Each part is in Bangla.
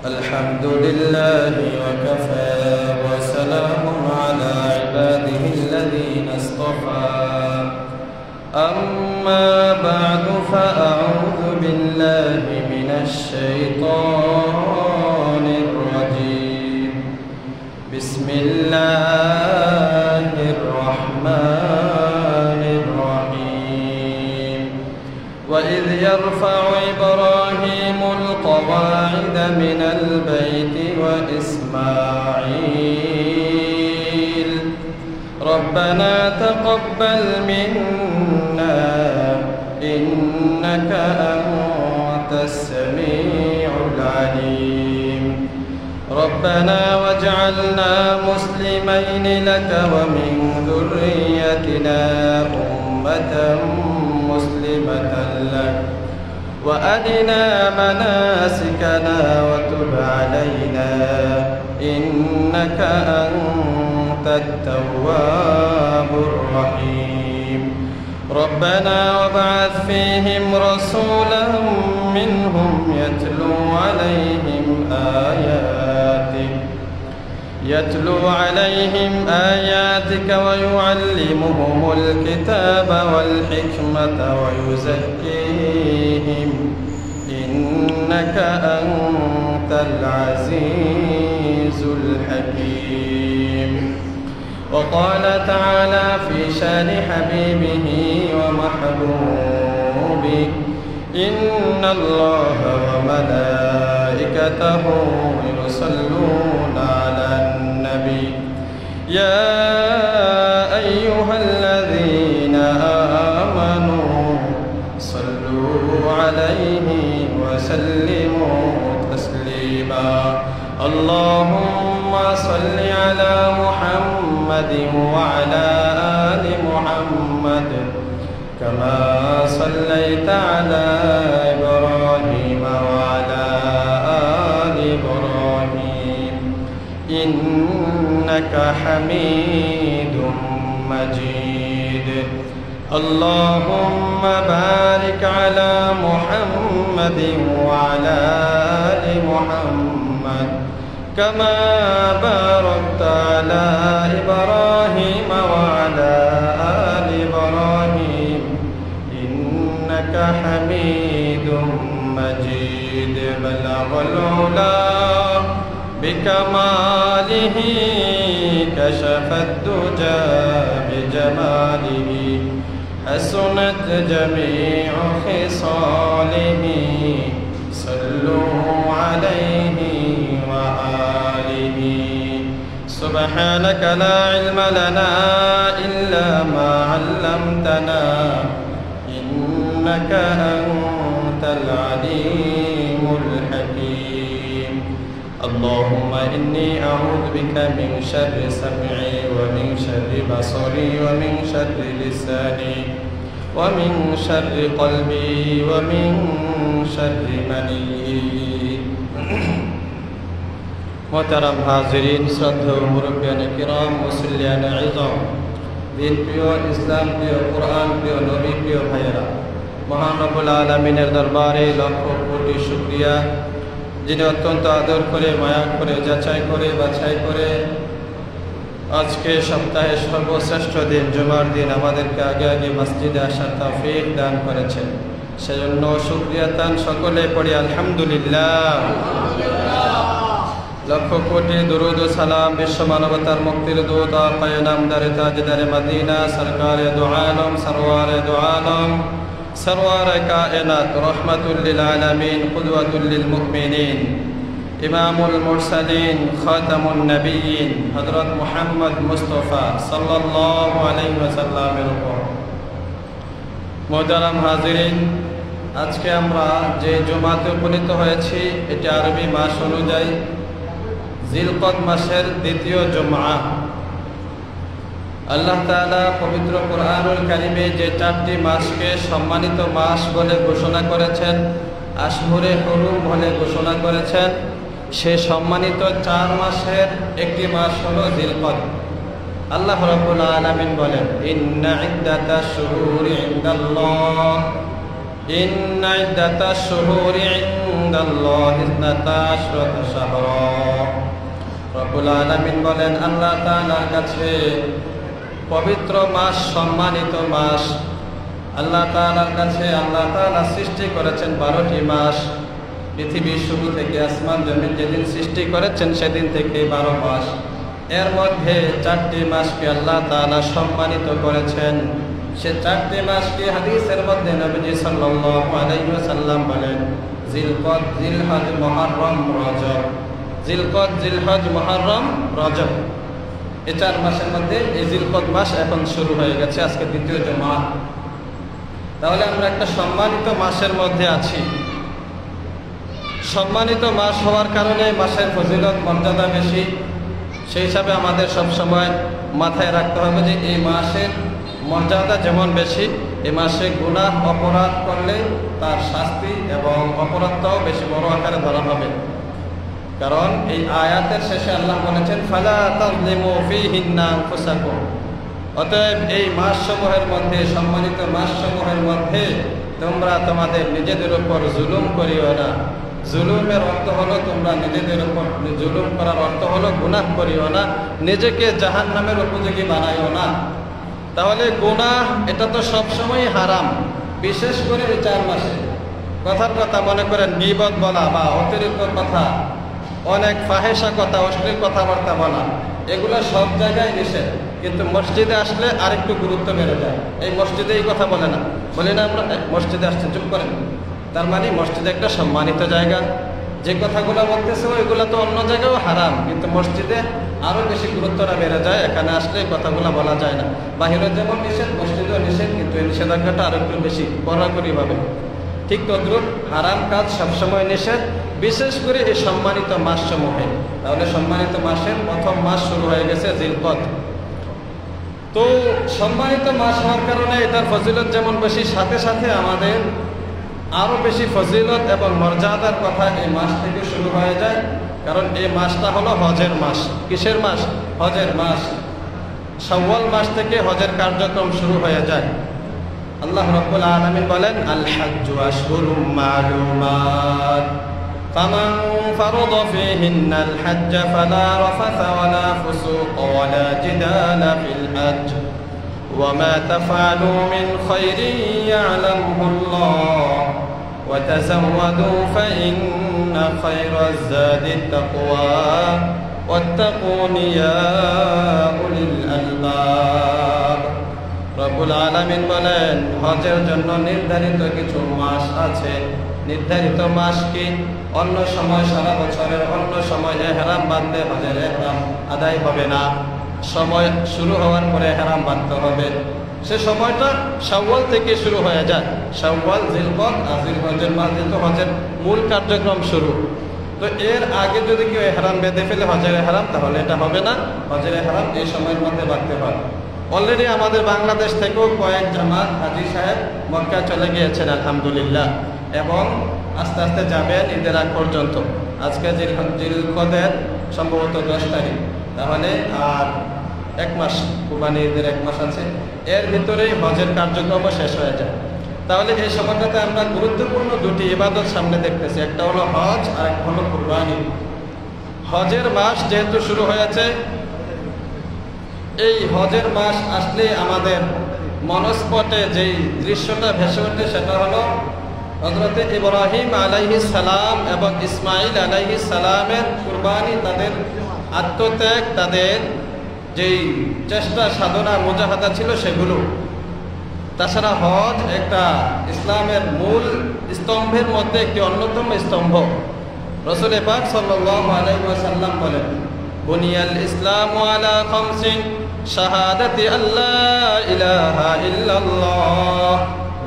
الحمد لله وكفى وسلام على عباده الذين اصطفى أما بعد فأعوذ بالله من الشيطان الرجيم بسم الله الرحمن الرحيم وإذ يرفع إبراهيم القواعد من البيت وإسماعيل ربنا تقبل منا إنك أنت السميع العليم ربنا واجعلنا مسلمين لك ومن ذريتنا أمة مسلمة لك وأرنا مناسكنا وتب علينا إنك أنت التواب الرحيم ربنا وابعث فيهم رسولا منهم يتلو عليهم آياتك ويعلمهم الكتاب والحكمة ويزكيهم إنك أنت العزيز الحكيم وقال تعالى في شان حبيبه ومحبوبه إن الله وملائكته يصلون على النبي يا أيها الذين آمنوا صلوا عليه وسلموا تسليما اللهم صل على محمد وعلى آل محمد كما صليت على إبراهيم وعلى آل إبراهيم إنك حميد مجيد اللهم بارك على محمد وعلى آل محمد كما باركت على إبراهيم وعلى آل إبراهيم إنك حميد مجيد بلغ العلا بكماله كشف الدجى بجماله حسنت جميع خصاله صلوا عليه وآله سبحانك لا علم لنا إلا ما علمتنا إنك أنت العليم الحكيم اللهم إني أعوذ بك من شر سمعي ومن شر بصري ومن شر لساني ومن شر قلبي ومن شر مني मोहतरम हाजिरीन श्रद्धेय मुरब्बियान किराम मुसल्लियान इज़ाम दीन प्रिय इस्लाम प्रिय कुरान प्रिय नबी प्रिय भाइरा महान रब्बुल आलामीनेर दरबारे लाखो कोटी शुक्रिया जिनि अत्यंत आदर करे माया करे जाचाई करे बाछाई करे आज के सप्ताहे सर्वश्रेष्ठ दिन जुमार दिन आमादेरके आगे आगे मस्जिदे आसार तौफिक दान करेछेन सेजন্য शुक्रिया तान सकले पड़ी आलহামদুলিল্লাহ लक्ष कोटि दुरूद सलाम विश्व मानवतार मुक्तिर दूत आक़ाए नामदार ताजदार मदीना सरकार दो आलम सरवार कायनात रहमतुल लिल आलमीन क़ुदवतुल लिल मुमिनीन इमामुल मुरसलीन खातमुन नबिय्यीन हज़रत मुहम्मद मुस्तफ़ा सल्लल्लाहु अलैहि वसल्लम मोहतरम हाजिरीन आज के आमरा जे जुमाते उपनीत हयेछि एटी आरबी मास अनुयायी जिलकद मासेर द्वितीय जुमा अल्लाह ताआला पवित्र कुरआनुल कारिमे जे चारटी मासके सम्मानित मास बोले घोषणा करेछेन आशहुरे हुरुम बोले घोषणा करेछेन से सम्मानित चार मासेर एकटी मास हलो जिलकद আল্লাহ রাব্বুল আলামিন বলেন ইন্না ইদ্দাতাশ শুহুরি ইনদাল্লাহ ইন্না ইদ্দাতাশ শুহুরি ইনদাল্লাহি 12 শাহরা। রব্বুল আলামিন বলেন, আল্লাহ তাআলার কাছে পবিত্র মাস, সম্মানিত মাস, আল্লাহ তাআলার কাছে আল্লাহ তাআলা সৃষ্টি করেছেন 12টি মাস। পৃথিবীর শুরু থেকে আসমান জমিন যেদিন সৃষ্টি করেছেন সেদিন থেকে 12 মাস। এর মধ্যে 4টি মাসকে আল্লাহ তাআলা সম্মানিত করেছেন। সে 4টি মাসকে হাদিসের মধ্যে নবীজি সাল্লাল্লাহু আলাইহি ওয়াসাল্লাম বলেন, জিলকদ, জিলহজ, মুহররম, রজব। জিলকদ, জিলহজ, মুহররম, রজব, এই 4 মাসের মধ্যে এই জিলকদ মাস এখন শুরু হয়ে গেছে, আজকে দ্বিতীয় জুমা। তাহলে আমরা একটা সম্মানিত মাসের মধ্যে আছি। সম্মানিত মাস হওয়ার কারণে মাসের ফজিলত, মর্যাদা বেশি। সেই হিসাবে আমাদের সব সময় মাথায় রাখতে হবে যে এই মাসের মর্যাদা যেমন বেশি, এই মাসে গুনাহ অপরাধ করলে তার শাস্তি এবং অপরাধটাও বেশি বড় আকারে ধরা হবে। কারণ এই আয়াতের শেষে আল্লাহ বলেছেন, ফালা তাযলিমু ফীহিন্না আনফুসাকুম। অতএব এই মাসসমূহের মধ্যে, সম্মানিত মাসসমূহের মধ্যে তোমরা তোমাদের নিজেদের উপর জুলুম করিও না। জুলুমের অর্থ হলো তোমরা নিজেদের উপর জুলুম করার অর্থ হলো গুনাহ করিও না, নিজেকে জাহান্নামের উপযোগী বানাইও না। তাহলে গুনাহ এটা তো সবসময় হারাম, বিশেষ করে এই 4 মাসে। কথার কথা মনে করেন গীবত বলা বা অতিরিক্ত কথা, অনেক ফাহেসা কথা, অশ্লীল কথাবার্তা বলা, এগুলো সব জায়গায় নিষেধ। কিন্তু মসজিদে আসলে আরেকটু গুরুত্ব বেড়ে যায়। এই মসজিদে এই কথা বলে না, বলি না আমরা মসজিদে আসছে, চুপ করেন। তার মানে মসজিদে একটা সম্মানিত জায়গা। যে কথাগুলো বলতেছে ওইগুলো তো অন্য জায়গায়ও হারাম, কিন্তু মসজিদে আরও বেশি গুরুত্বটা বেড়ে যায়। এখানে আসলে এই কথাগুলো বলা যায় না। বাহিরে যেমন নিষেধ, মসজিদেও নিষেধ, কিন্তু এই নিষেধাজ্ঞাটা আরও একটু বেশি কড়াকড়িভাবে। ঠিক তদ্রুপ হারাম কাজ সবসময় নিষেধ, বিশেষ করে এই সম্মানিত মাসসমূহে। তাহলে সম্মানিত মাসের প্রথম মাস শুরু হয়ে গেছে জিলকদ। তো সম্মানিত মাস হওয়ার কারণে এটার ফজিলত যেমন বেশি, সাথে সাথে আমাদের আরও বেশি ফজিলত এবং মর্যাদার কথা এই মাস থেকে শুরু হয়ে যায়। কারণ এই মাসটা হলো হজের মাস। কিসের মাস? হজের মাস। শাওয়াল মাস থেকে হজের কার্যক্রম শুরু হয়ে যায়। আল্লাহ রাব্বুল আলামিন বলেন, আল হাজ্জু আশহুরুম মালুমাত ফামান ফারাদা ফীহিন্নাল হাজ্জ ফালা রাফাথা ওয়ালা ফুসুক ওয়ালা জিদালা ফিল হাজ্জ ওয়ামা তাফআলু মিন খাইরিন ইয়া'লামুহুল্লাহ ওয়াতাযাওয়াদু ফাইন্না খায়রাজ যাদি তাকওয়া ওয়াত্তাকুন ইয়া উলিল আলবাব। রব্বুল আলামিন বলেন, হজের জন্য নির্ধারিত কিছু মাস আছে। নির্ধারিত মাস কি? অন্য সময়, সারা বছরের অন্য সময় এহরাম বাঁধলে হজের এহরাম আদায় হবে না। সময় শুরু হওয়ার পরে এহরাম বাঁধতে হবে। সে সময়টা শাওয়াল থেকে শুরু হয়ে যায়। শাওয়াল, জিলকদ আর জিলহজের মাঝে তো হজের মূল কার্যক্রম শুরু। তো এর আগে যদি কেউ এহরাম বেঁধে ফেলে হজের এহরাম, তাহলে এটা হবে না। হজের এহরাম এই সময়ের মধ্যে বাঁধতে হয়। অলরেডি আমাদের বাংলাদেশ থেকেও কয়েক জামাত হাজী সাহেব মক্কা চলে গিয়েছেন আলহামদুলিল্লাহ, এবং আস্তে আস্তে যাবেন ঈদের আগ পর্যন্ত। আজকে জিলকদের সম্ভবত 10 তারিখ, তাহলে আর 1 মাস, কুরবানি ঈদের 1 মাস আছে। এর ভিতরেই হজের কার্যক্রম শেষ হয়ে যায়। তাহলে এই সময়টাতে আমরা গুরুত্বপূর্ণ 2টি ইবাদত সামনে দেখতেছি, একটা হলো হজ আর একটা হলো কুরবানি। হজের মাস যেহেতু শুরু হয়েছে, এই হজের মাস আসলে আমাদের মনস্পটে যেই দৃশ্যটা ভেসে ওঠে সেটা হলো হযরত ইব্রাহিম আলাইহিস সালাম এবং ইসমাইল আলাইহিস সালামের কুরবানি, তাদের আত্মত্যাগ, তাদের যেই চেষ্টা, সাধনা, মুজাহাদা ছিল সেগুলো। তাছাড়া হজ একটা ইসলামের মূল স্তম্ভের মধ্যে একটি অন্যতম স্তম্ভ। রাসূল পাক সাল্লাল্লাহু আলাইহি ওয়াসাল্লাম বলেন, বুনিয়াল ইসলামু আলা খামসিন শাহাদাতি আল্লা ইলাহা ইল্লাল্লাহ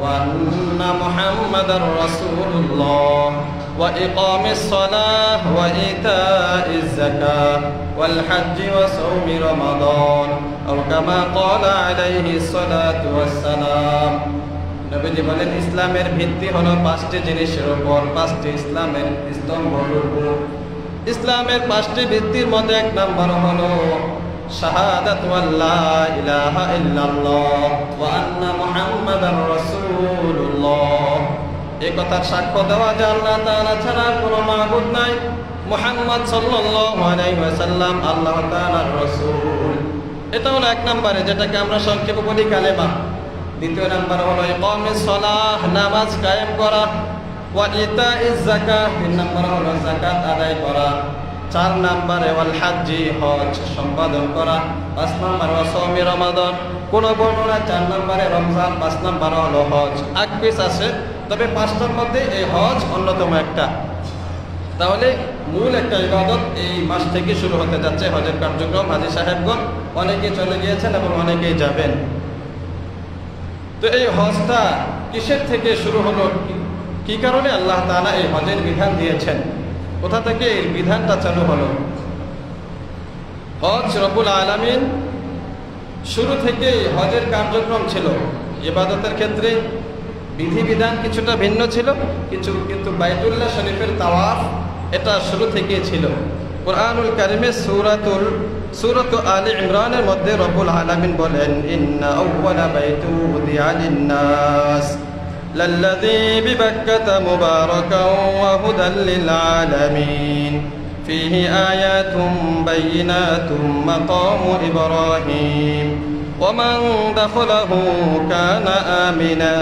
ওয়া আন্না মুহাম্মাদার রাসূলুল্লাহ ওয়া ইকামিস সালাহ ওয়া ইতাইজ যাকাহ ওয়াল হজ্জ ওয়া সাওমি রমাদান আও কামা ক্বালা আলাইহিস সালাতু ওয়াস সালাম। নবীজি বলেন, ইসলামের ভিত্তি হলো 5টি জিনিসের উপর, 5টি ইসলামের স্তম্ভের উপর। ইসলামের 5টি ভিত্তির মধ্যে 1 নম্বর হলো শাহাদাতু আল্লা ইলাহা ইল্লাল্লাহ ওয়া আন্না মুহাম্মাদার রাসূলুল্লাহ। এই কথার সাক্ষ্য দেওয়া যে আল্লাহ তাআলা ছাড়া কোনো মাবুদ নাই, মুহাম্মদ সাল্লাল্লাহু আলাইহি ওয়াসাল্লাম আল্লাহ তাআলার রাসূল। এটা হলো এক নম্বরে, যেটাকে আমরা সংক্ষেপে বলি কালেমা। দ্বিতীয় নম্বর হলো ইকামিস সালাহ, নামাজ কায়েম করা, ওয়া ইতাইজ যাকাত, তিন নম্বর হলো যাকাত আদায় করা, চার নম্বরে ওয়াল হাজ্জি, হজ সম্পাদন করা, পাঁচ নম্বর ওয়া সাওমি রমাদান, কোন বর্ণনা চার নম্বরে রমজান, পাঁচ নম্বর হলো হজ। আকপিস আছে, তবে পাঁচটার মধ্যে এই হজ অন্যতম একটা। তাহলে মূল একটা ইবাদত এই মাস থেকে শুরু হতে যাচ্ছে, হজের কার্যক্রম। হাজী সাহেবগণ অনেকে চলে গিয়েছেন এবং অনেকেই যাবেন। তো এই হজটা কিসের থেকে শুরু হলো, কি কারণে আল্লাহ তাআলা এই হজের বিধান দিয়েছেন, কোথা থেকে এই বিধানটা চালু হলো? হজ রব্বুল আলামিন শুরু থেকে হজের কার্যক্রম ছিল, ইবাদতের ক্ষেত্রে বিধিবিধান কিছুটা ভিন্ন ছিল, কিন্তু বাইতুল্লাহ শরীফের তাওয়াফ এটা শুরু থেকেই ছিল। কুরআনুল কারীমে সূরাত আলে ইমরানের মধ্যে রব্বুল আলামিন বলেন, ইন্না আউওয়ালা বাইতু উদিয়া লিন-নাস লাল্লাযী বিবাক্কাতা মুবারাকান ওয়া হুদাল লিল আলামিন ফীহি আয়াতুম বাইয়িনাতুম মাকামু ইব্রাহিম ওয়া মান দাখালাহু কানা আমিনা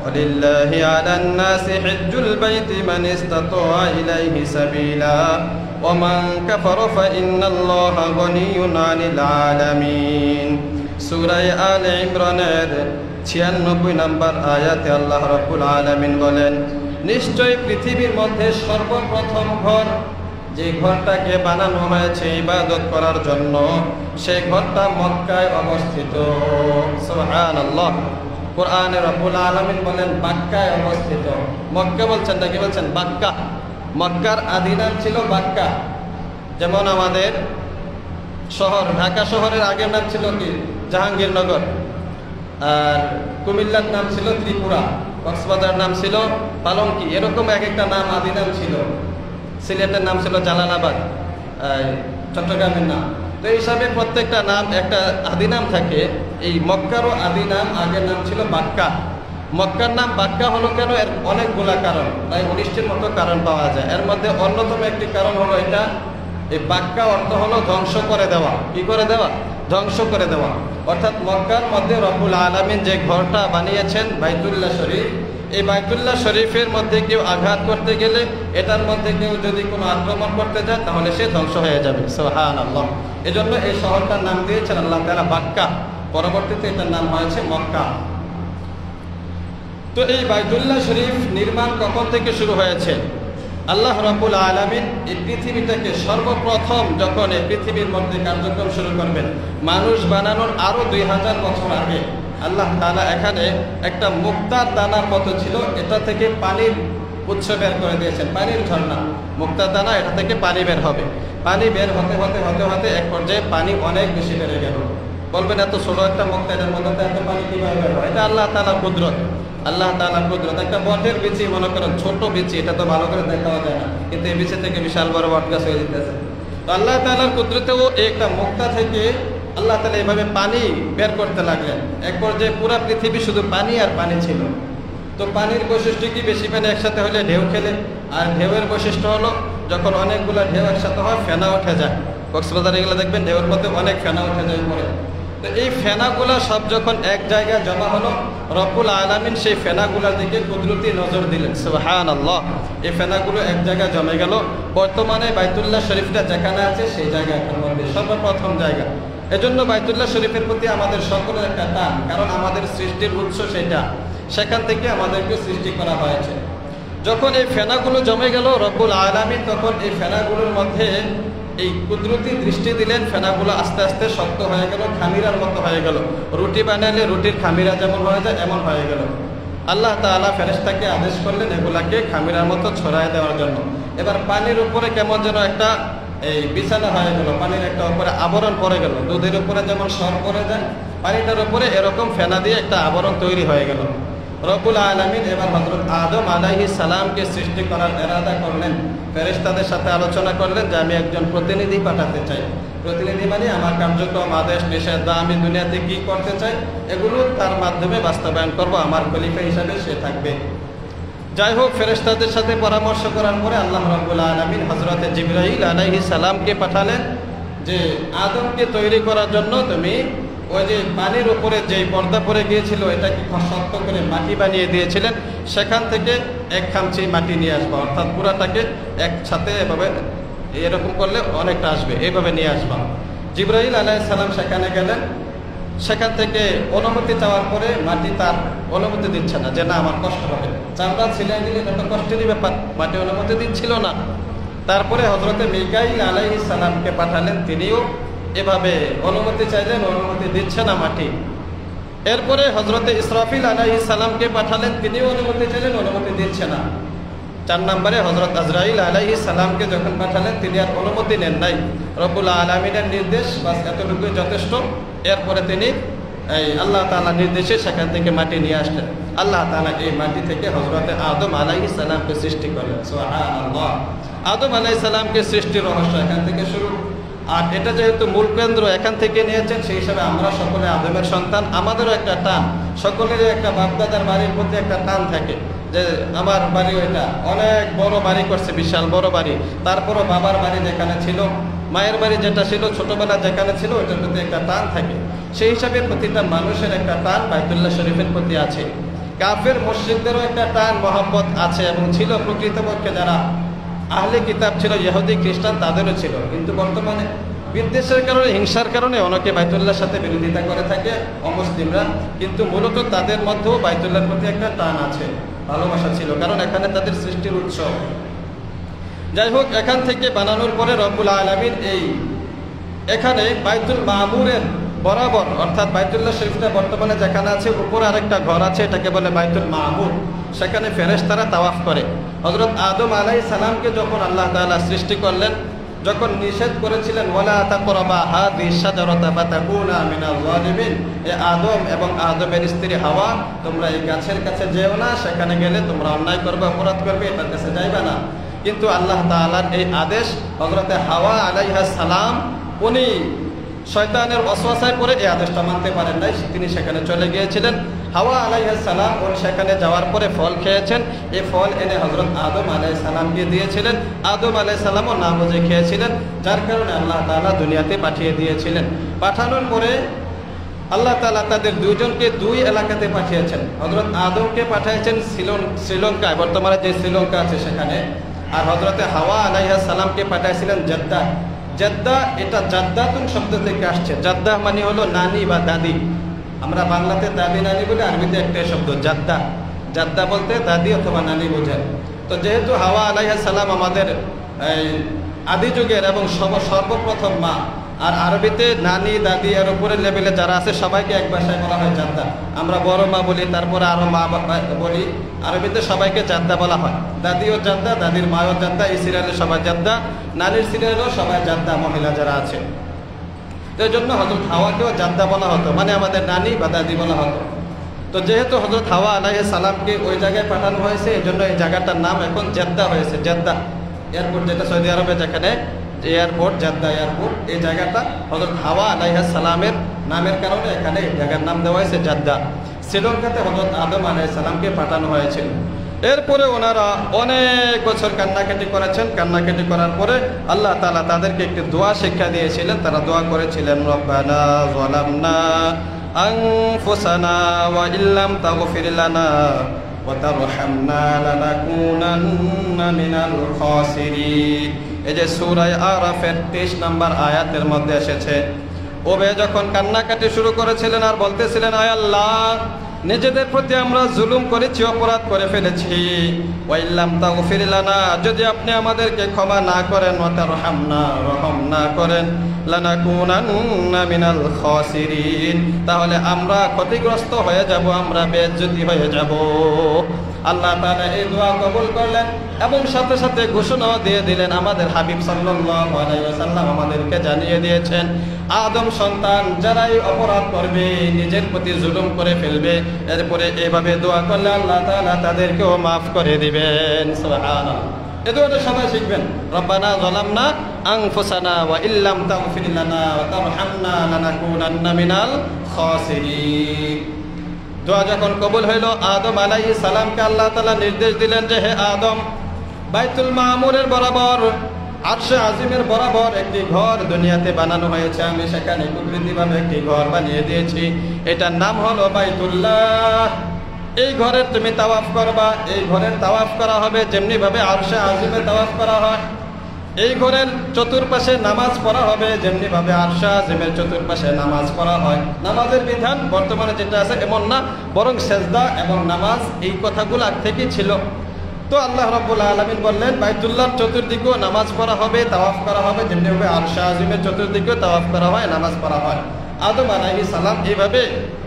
ولله على الناس حج البيت من استطاع إليه سبيلا ومن كفر فإن الله غني عن العالمين। সূরা আলে ইমরানের 96 নম্বর আয়াতে আল্লাহ রাব্বুল আলামিন বলেন, নিশ্চয় পৃথিবীর মধ্যে সর্বপ্রথম ঘর, যে ঘরটাকে বানানো হয়েছে ইবাদত করার জন্য, সেই ঘরটা মক্কায় অবস্থিত। সুবহানাল্লাহ। কোরআনে রব্বুল আলামিন বলেন বাক্কায় অবস্থিত। মক্কা বলছেন না, কি বলছেন? বাক্কা। মক্কার আদি নাম ছিল বাক্কা। যেমন আমাদের শহর ঢাকা শহরের আগের নাম ছিল কি? জাহাঙ্গীরনগর। আর কুমিল্লার নাম ছিল ত্রিপুরা, কক্সবাজার নাম ছিল পালঙ্কি, এরকম এক একটা নাম আদি নাম ছিল। সিলেটের নাম ছিল জালালাবাদ, চট্টগ্রামের নাম। তো এই হিসাবে প্রত্যেকটা নাম একটা আদি নাম থাকে। এই মক্কারও আদি নাম, আগের নাম ছিল বাক্কা। মক্কার নাম বাক্কা হলো কেন? এর অনেকগুলা কারণ, প্রায় 19টির মতো কারণ পাওয়া যায়। এর মধ্যে অন্যতম একটি কারণ হলো এটা, এই বাক্কা অর্থ হলো ধ্বংস করে দেওয়া। কি করে দেওয়া? ধ্বংস করে দেওয়া। অর্থাৎ মক্কার মধ্যে রব্বুল আলামিন যে ঘরটা বানিয়েছেন বাইতুল্লাহ শরীফ, এই বাইতুল্লাহ শরীফের মধ্যে কেউ আঘাত করতে গেলে, এটার মধ্যে কেউ যদি কোনো আক্রমণ করতে যায়, তাহলে সে ধ্বংস হয়ে যাবে। সুবহানাল্লাহ। এজন্য এই শহরটার নাম দিয়েছেন আল্লাহ তাআলা বাক্কা। পরবর্তীতে এটার নাম হয়েছে মক্কা। তো এই বাইতুল্লাহ শরীফ নির্মাণ কখন থেকে শুরু হয়েছে? আল্লাহ রাব্বুল আলামিন এই পৃথিবীটাকে সর্বপ্রথম যখন এই পৃথিবীর মধ্যে কার্যক্রম শুরু করবেন, মানুষ বানানোর আরো 2000 বছর আগে আল্লাহ তাআলা এখানে একটা মুক্তার দানার মতো ছিল, এটা থেকে পানির উৎস বের করে দিয়েছেন, পানির ঝর্ণা। মুক্তার দানা, এটা থেকে পানি বের হবে। পানি বের হতে হতে হতে হতে এক পর্যায়ে পানি অনেক বেশি বেড়ে গেল। বলবেন এত ছোট একটা মুক্তা, এটার মধ্যে এত পানি কিভাবে বের হয়? এটা আল্লাহ তাআলার কুদরত। আল্লাহ তাআলার কুদরত। একটা বটের বিচি মনে করেন, ছোট বিচি, এটা তো ভালো করে দেখাও যায় না, কিন্তু এই বিচি থেকে বিশাল বড় বট গাছ হয়ে যেতেছে। তো আল্লাহ তাআলার কুদরতেও একটা মুক্তা থেকে আল্লাহ তাআলা এভাবে পানি বের করতে লাগলেন। এক পর্যায়ে পুরো পৃথিবী শুধু পানি আর পানি ছিল। তো পানির বৈশিষ্ট্য কি? বেশি পানি একসাথে হলে ঢেউ খেলে। আর ঢেউয়ের বৈশিষ্ট্য হলো যখন অনেকগুলো ঢেউ একসাথে হয়, ফেনা উঠে যায়। কক্সবাজার এগুলো দেখবেন ঢেউয়ের মধ্যে অনেক ফেনা উঠে যায় পরে। তো এই ফেনাগুলো সব যখন এক জায়গায় জমা হলো, রব্বুল আলামিন সেই ফেনাগুলোর দিকে কুদরতি নজর দিলেন। সুবহানাল্লাহ। এই ফেনাগুলো এক জায়গায় জমে গেল। বর্তমানে বাইতুল্লাহ শরীফটা যেখানে আছে সেই জায়গাটার মধ্যে সর্বপ্রথম জায়গা। এজন্য বাইতুল্লাহ শরীফের প্রতি আমাদের সকলের একটা টান, কারণ আমাদের সৃষ্টির উৎস সেটা, সেখান থেকে আমাদেরকে সৃষ্টি করা হয়েছে। যখন এই ফেনাগুলো জমে গেল, রব্বুল আলামিন তখন এই ফেনাগুলোর মধ্যে এই কুদরতি দৃষ্টি দিলেন। ফেনাগুলো আস্তে আস্তে শক্ত হয়ে গেল, খামিরার মতো হয়ে গেল। রুটি বানালে রুটির খামিরা যেমন হয়ে যায়, এমন হয়ে গেল। আল্লাহ তাআলা ফেরেশতাকে আদেশ করলেন এগুলাকে খামিরার মতো ছড়ায় দেওয়ার জন্য। এবার পানির উপরে কেমন যেন একটা এই বিছানা হয়ে গেল, পানির একটা উপরে আবরণ পড়ে গেল। দুধের উপরে যেমন সর পড়ে যায়, পানিটার উপরে এরকম ফেনা দিয়ে একটা আবরণ তৈরি হয়ে গেল। রব্বুল আলামিন এবার হযরত আদম আলাইহিস সালামকে সৃষ্টি করার ইরাদা করলেন। ফেরেশতাদের সাথে আলোচনা করলেন যে আমি একজন প্রতিনিধি পাঠাতে চাই। প্রতিনিধি মানে আমার কার্যক্রম, আদেশ নিষেধ বা আমি দুনিয়াতে কি করতে চাই, এগুলো তার মাধ্যমে বাস্তবায়ন করব। আমার খলিফা হিসাবে সে থাকবে। যাই হোক, ফেরেশতাদের সাথে পরামর্শ করার পরে আল্লাহ রাব্বুল আলামিন হযরতে জিবরাইল আলাইহিস সালামকে পাঠালেন যে আদমকে তৈরি করার জন্য তুমি ওই যে পানির উপরে যেই পর্দা পড়ে গিয়েছিল এটাকে শক্ত করে মাটি বানিয়ে দিয়েছিলেন, সেখান থেকে এক খামচি মাটি নিয়ে আসবা, অর্থাৎ পুরাটাকে একসাথে এভাবে এরকম করলে অনেকটা আসবে, এইভাবে নিয়ে আসবা। জিবরাইল আলাইহিস সালাম সেখানে গেলেন। সেখান থেকে অনুমতি চাওয়ার পরে মাটি তার অনুমতি দিচ্ছে না, যে না আমার কষ্ট হবে, চামড়া ছিলাই দিলে এটা তো কষ্টেরই ব্যাপার, মাটি অনুমতি দিচ্ছিল না। তারপরে হযরতে মিকাইল আলাইহিস সালামকে পাঠালেন, তিনিও এভাবে অনুমতি চাইলেন, অনুমতি দিচ্ছে না মাটি। এরপরে হযরতে ইসরাফিল আলাইহিস সালামকে পাঠালেন, তিনিও অনুমতি চাইলেন, অনুমতি দিচ্ছে না। 4 নম্বরে হযরত আজরাইল আলাইহিস সালামকে যখন পাঠালেন, তিনি আর অনুমতি নেন নাই, রব্বুল আলামিনের নির্দেশ, বাস এতটুকুই যথেষ্ট। এরপরে তিনি এই আল্লাহ তাআলা নির্দেশে সেখান থেকে মাটি নিয়ে আসলেন। আল্লাহ তাআলা এই মাটি থেকে হযরতে আদম আলাইহিস সালামকে সৃষ্টি করলেন। সুবহানাল্লাহ। আদম আলাইহিস সালামকে সৃষ্টির রহস্য এখান থেকে শুরু। আর এটা যেহেতু মূল কেন্দ্র এখান থেকে নিয়েছেন, সেই হিসাবে আমরা সকলে আদমের সন্তান, আমাদেরও একটা টান, সকলেরই একটা বাপদাদার বাড়ির প্রতি একটা টান থাকে, যে আমার বাড়ি ওইটা অনেক বড় বাড়ি করছে, বিশাল বড় বাড়ি, তারপরও বাবার বাড়ি যেখানে ছিল, মায়ের বাড়ি যেটা ছিল, ছোটবেলা যেখানে ছিল, ওইটার প্রতি একটা টান থাকে। সেই হিসাবে প্রতিটা মানুষের একটা টান বাইতুল্লাহ শরীফের প্রতি আছে। কাফের মুশরিকদেরও একটা টান মহব্বত আছে এবং ছিল। প্রকৃতপক্ষে যারা আহলে কিতাব ছিল, ইহুদি খ্রিস্টান, তাদেরও ছিল। কিন্তু বর্তমানে বিদ্বেষের কারণে, হিংসার কারণে অনেকে বাইতুল্লাহর সাথে বিরোধিতা করে থাকে অমুসলিমরা, কিন্তু মূলত তাদের মধ্যেও বাইতুল্লাহর প্রতি একটা টান আছে, ভালোবাসা ছিল, কারণ এখানে তাদের সৃষ্টির উৎস। যাই হোক, এখান থেকে বানানোর পরে রব্বুল আলামিন এখানে বাইতুল মামুরের বরাবর, অর্থাৎ বাইতুল্লাহ শরীফটা বর্তমানে যেখানে আছে, উপরে আরেকটা ঘর আছে, এটাকে বলে বাইতুল মামুর। সেখানে ফেরেশতারা তাওয়াফ করে। হযরত আদম আলাইহিস সালামকে যখন আল্লাহ তাআলা সৃষ্টি করলেন, যখন নিষেধ করেছিলেন ওয়ালা তাকরাবা হাযিহিশ শাজারাতা ফাতাকুনা মিনাল যালিমিন, এ আদম এবং আদমের স্ত্রী হাওয়া, তোমরা এই গাছের কাছে যেও না, সেখানে গেলে তোমরা অন্যায় করবে, অপরাধ করবে, এটার কাছে যাইবা না। কিন্তু আল্লাহ তাআলার এই আদেশ, হযরতে হাওয়া আলাইহিস সালাম উনি শয়তানের ওয়াসওয়াসায় পড়ে এই আদেশটা মানতে পারেন নাই, তিনি সেখানে চলে গিয়েছিলেন। হাওয়া আলাইহিস সালাম উনি সেখানে যাওয়ার পরে ফল খেয়েছেন। এই ফল এনে হযরত আদম আলাইহিস সালামকে দিয়েছিলেন। আদম আলাইহিস সালামও না বুঝে খেয়েছিলেন, যার কারণে আল্লাহ তাআলা দুনিয়াতে পাঠিয়ে দিয়েছিলেন। পাঠানোর পরে আল্লাহ তাআলা তাদের দুইজনকে দুই এলাকাতে পাঠিয়েছেন। হযরত আদমকে পাঠিয়েছেন শ্রীলঙ্কায়, বর্তমানে যে শ্রীলঙ্কা আছে সেখানে। আর হযরতে হাওয়া আলাইহিস সালামকে পাঠিয়েছিলেন জেদ্দা। জেদ্দা, এটা জাদ্দাতুন শব্দ থেকে আসছে। জাদ্দা মানে হলো নানি বা দাদি। আমরা বাংলাতে দাদি নানি বলি, আরবিতে একটাই শব্দ জাদ্দা। জাদ্দা বলতে দাদি অথবা নানি বোঝায়। তো যেহেতু হাওয়া আলাইহিস সালাম আমাদের আদি যুগের এবং সর্বপ্রথম মা, আর আরবিতে নানি দাদি এর উপরের লেভেলে যারা আছে সবাইকে এক ভাষায় বলা হয় জাদ্দা। আমরা বড় মা বলি, তারপরে আরো মা বলি। আরবিতে সবাইকে জাদ্দা বলা হয়। দাদিও জাদ্দা, দাদির মাও জাদ্দা, এই সিরিয়ালে সবাই জাদ্দা, নানির সিরিয়ালেও সবাই জাদ্দা, মহিলা যারা আছে। তো এই জন্য হযরত হাওয়াকেও জাদ্দা বলা হতো, মানে আমাদের নানি বা দাদি বলা হতো। তো যেহেতু হযরত হাওয়া আলাইহিস সালামকে ওই জায়গায় পাঠানো হয়েছে, এই জন্য এই জায়গাটার নাম এখন জেদ্দা হয়েছে। জেদ্দা এয়ারপোর্ট, যেটা সৌদি আরবে যেখানে এয়ারপোর্ট, জেদ্দা এয়ারপোর্ট, এই জায়গাটা হযরত হাওয়া আলাইহিস সালামের নামের কারণে এখানে এই জায়গার নাম দেওয়া হয়েছে জেদ্দা। শ্রীলঙ্কাতে হযরত আদম আলাইহিস সালামকে পাঠানো হয়েছিল। এরপরে ওনারা অনেক বছর কান্নাকাটি করেছেন। কান্নাকাটি করার পরে আল্লাহ তাআলা তাদেরকে একটি দোয়া শিক্ষা দিয়েছিলেন। তারা দোয়া করেছিলেন, রব্বানা যালামনা আনফুসানা ওয়া ইল্লাম তাগফির লানা ওয়া তারহামনা লানাকুনান্না মিনাল খাসিরিন। এই যে সূরা আরাফের 23 নম্বর আয়াতের মধ্যে এসেছে। ওবে যখন কান্নাকাটি শুরু করেছিলেন আর বলতেছিলেন, আয় আল্লাহ, নিজেদের প্রতি আমরা জুলুম করেছি, অপরাধ করে ফেলেছি। ওয়া ইল্লাম তাগফির লানা, যদি আপনি আমাদেরকে ক্ষমা না করেন, ওয়া তারহামনা, রহম না করেন, লানাকুনান্না মিনাল খাসিরিন, তাহলে আমরা ক্ষতিগ্রস্ত হয়ে যাব, আমরা বেইজ্জতি হয়ে যাব। আল্লাহ তাআলা এই দোয়া কবুল করলেন এবং সাথে সাথে ঘোষণাও দিয়ে দিলেন। আমাদের হাবিব সাল্লাল্লাহু আলাইহি ওয়াসাল্লাম আমাদেরকে জানিয়ে দিয়েছেন, আদম সন্তান যারাই অপরাধ করবে, নিজের প্রতি জুলুম করে ফেলবে, এরপরে এভাবে দোয়া করলে আল্লাহ তাআলা তাদেরকেও মাফ করে দিবেন। সুবহানাল্লাহ। এই দোয়াটা সবাই শিখবেন। রব্বানা যালামনা আনফুসানা ওয়া ইল্লাম তাগফির লানা ওয়া তারহামনা লানাকুনান্না মিনাল খাসিরিন। দোয়া যখন কবুল হইল, আদম আলাইহিস সালামকে আল্লাহ তাআলা নির্দেশ দিলেন যে হে আদম, বাইতুল মামুরের বরাবর আরশে আজিমের বরাবর একটি ঘর দুনিয়াতে বানানো হয়েছে, আমি সেখানে কুদরতিভাবে একটি ঘর বানিয়ে দিয়েছি, এটার নাম হলো বাইতুল্লাহ। এই ঘরের তুমি তাওয়াফ করবা। এই ঘরের তাওয়াফ করা হবে যেমনি ভাবে আরশে আজিমে তাওয়াফ করা হয়। এই ঘরের চতুর্পাশে নামাজ পড়া হবে যেমনি ভাবে আরশে আজিমের চতুর্পাশে নামাজ পড়া হয়। নামাজের বিধান বর্তমানে যেটা আছে এমন না, বরং সেজদা এবং নামাজ এই কথাগুলো আগ থেকেই ছিল। তো আল্লাহ রাব্বুল আলামিন বললেন বাইতুল্লাহর চতুর্দিকেও নামাজ পড়া হবে, তাওয়াফ করা হবে যেমনি ভাবে আরশে আজিমের চতুর্দিকেও তাওয়াফ করা হয়, নামাজ পড়া হয়। আদম আলাইহিস সালাম এইভাবে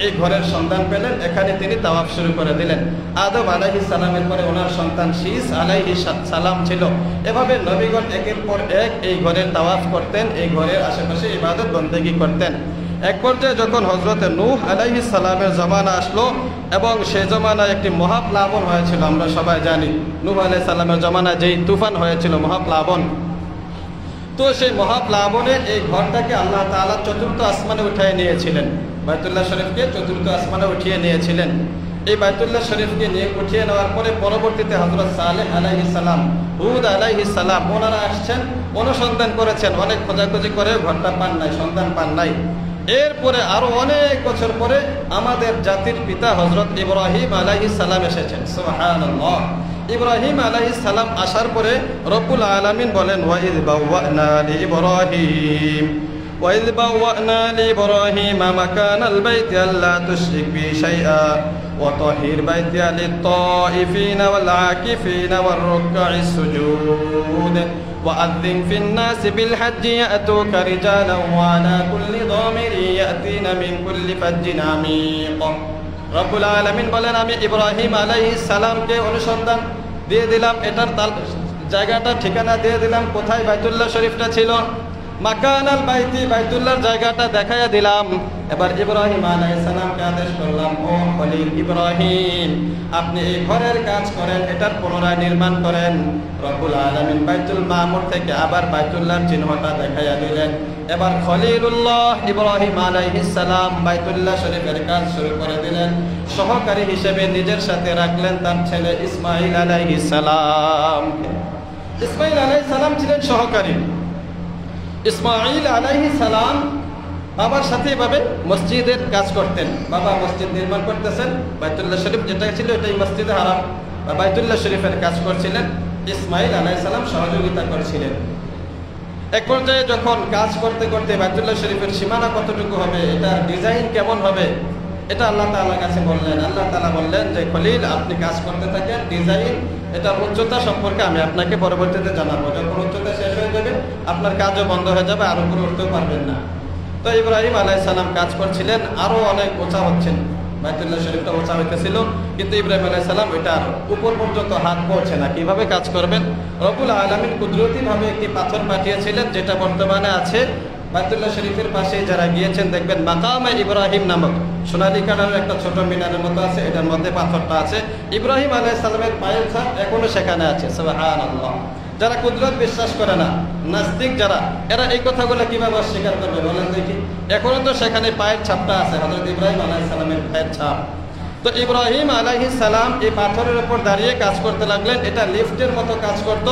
এই ঘরের সন্ধান পেলেন, এখানে তিনি তাওয়াফ শুরু করে দিলেন। আদম আলাইহিস সালামের পরে ওনার সন্তান শীস আলাইহিস সালাম ছিল। এভাবে নবীগণ একের পর এক এই ঘরের তাওয়াফ করতেন, এই ঘরের আশেপাশে ইবাদত বন্দেগী করতেন। এক পর্যায়ে যখন হযরত নূহ আলাইহিস সালামের জমানা আসলো এবং সেই জমানায় একটি মহাপ্লাবন হয়েছিল, আমরা সবাই জানি নূহ আলাইহিস সালামের জমানায় যেই তুফান হয়েছিল মহাপ্লাবন। তো সেই মহাপ্লাবনে এই ঘরটাকে আল্লাহ তাআলা চতুর্থ আসমানে উঠিয়ে নিয়েছিলেন, বাইতুল্লাহ শরীফকে চতুর্থ আসমানে উঠিয়ে নিয়েছিলেন। এই বাইতুল্লাহ শরীফকে নিয়ে উঠিয়ে নেওয়ার পরে পরবর্তীতে হযরত সালেহ আলাইহিস সালাম, হুদ আলাইহিস সালাম ওনারা আসছেন, অনুসন্ধান করেছেন, অনেক খোঁজাখুঁজি করে ঘরটা পান নাই, সন্ধান পান নাই। এরপরে আরো অনেক বছর পরে আমাদের জাতির পিতা হযরত ইব্রাহিম আলাইহিস সালাম এসেছেন। সুবহানাল্লাহ। ইব্রাহিম আলাইহিস সালাম আসার পরে রব্বুল আলামিন বলেন ওয়াইদ বাওয়ানা লিইব্রাহিম মাকানাল বাইতি আল্লা তুশরিক বি শাইআ ওয়া তাহির বাইতি লিত-তাইফিনা ওয়াল আকিফিনা ওয়ার রুকআইস সুজুদ وأذن في الناس بالحج يأتوك رجالا وعلى كل ضامر يأتين من كل فج عميق। রব্বুল আলামিন বলেন আমি ইব্রাহিম আলাইহিস সালামকে অনুসন্ধান দিয়ে দিলাম, এটার জায়গাটা ঠিকানা দিয়ে দিলাম, কোথায় বাইতুল্লাহ শরীফটা ছিল, মাকানাল বাইতি বাইতুল্লাহর জায়গাটা দেখাইয়া দিলাম। এবার ইব্রাহিম আলাইহিস সালামকে আদেশ করলাম, ও খলিল ইব্রাহিম, আপনি এই ঘরের কাজ করেন, এটার পুনরায় নির্মাণ করেন। রব্বুল আলামিন বাইতুল মামুর থেকে আবার বাইতুল্লাহর চিহ্নটা দেখাইয়া দিলেন। এবার খলিলুল্লাহ ইব্রাহিম আলাইহিস সালাম বাইতুল্লাহ শরীফের কাজ শুরু করে দিলেন। সহকারী হিসেবে নিজের সাথে রাখলেন তার ছেলে ইসমাঈল আলাইহিস সালাম। ইসমাঈল আলাইহিস সালাম ছিলেন সহকারী। ইসমাঈল আলাইহিস সালাম বাবার সাথে এভাবে মসজিদের কাজ করতেন। বাবা মসজিদ নির্মাণ করতেছেন, বাইতুল্লাহ শরীফ যেটা ছিল এটাই মসজিদে হারাম বা বাইতুল্লাহ শরীফের কাজ করছিলেন, ইসমাঈল আলাইহিস সালাম সহযোগিতা করছিলেন। এক পর্যায়ে যখন কাজ করতে করতে বাইতুল্লাহ শরীফের সীমানা কতটুকু হবে, এটার ডিজাইন কেমন হবে, এটা আল্লাহ তাআলার কাছে বললেন। আল্লাহ তাআলা বললেন যে খলিল আপনি কাজ করতে থাকেন, ডিজাইন এটার উচ্চতা সম্পর্কে আমি আপনাকে পরবর্তীতে জানাবো। যখন উচ্চতা শেষ হয়ে যাবে আপনার কাজও বন্ধ হয়ে যাবে, আর উপরে উঠতেও পারবেন না। তো ইব্রাহিম আলাইহিস সালাম কাজ করছিলেন, আরো অনেক উঁচা হচ্ছেন, বাইতুল্লাহ শরীফটা উঁচা হইতেছিল, কিন্তু ইব্রাহিম আলাইহিস সালাম ওইটার উপর পর্যন্ত হাত পৌঁছে না। কিভাবে কাজ করবেন, রব্বুল আলামিন কুদরতিভাবে একটি পাথর পাঠিয়েছিলেন, যেটা বর্তমানে আছে বাইতুল্লাহ শরীফের পাশে। যারা গিয়েছেন দেখবেন মাকামে ইব্রাহিম নামক সোনালী কালারের একটা ছোট মিনারের মতো আছে, এটার মধ্যে পাথরটা আছে। ইব্রাহিম আলাইহিস সালামের পায়ের ছাপ এখনো সেখানে আছে। সুবহানাল্লাহ। যারা কুদরত বিশ্বাস করে না, নাস্তিক যারা, এরা এই কথাগুলো কিভাবে অস্বীকার করবে বলেন দেখি? এখনো তো সেখানে পায়ের ছাপটা আছে, হযরত ইব্রাহিম আলাইহিস সালামের পায়ের ছাপ। তো ইব্রাহিম আলাইহিস সালাম এই পাথরের উপর দাঁড়িয়ে কাজ করতে লাগলেন। এটা লিফটের মতো কাজ করত।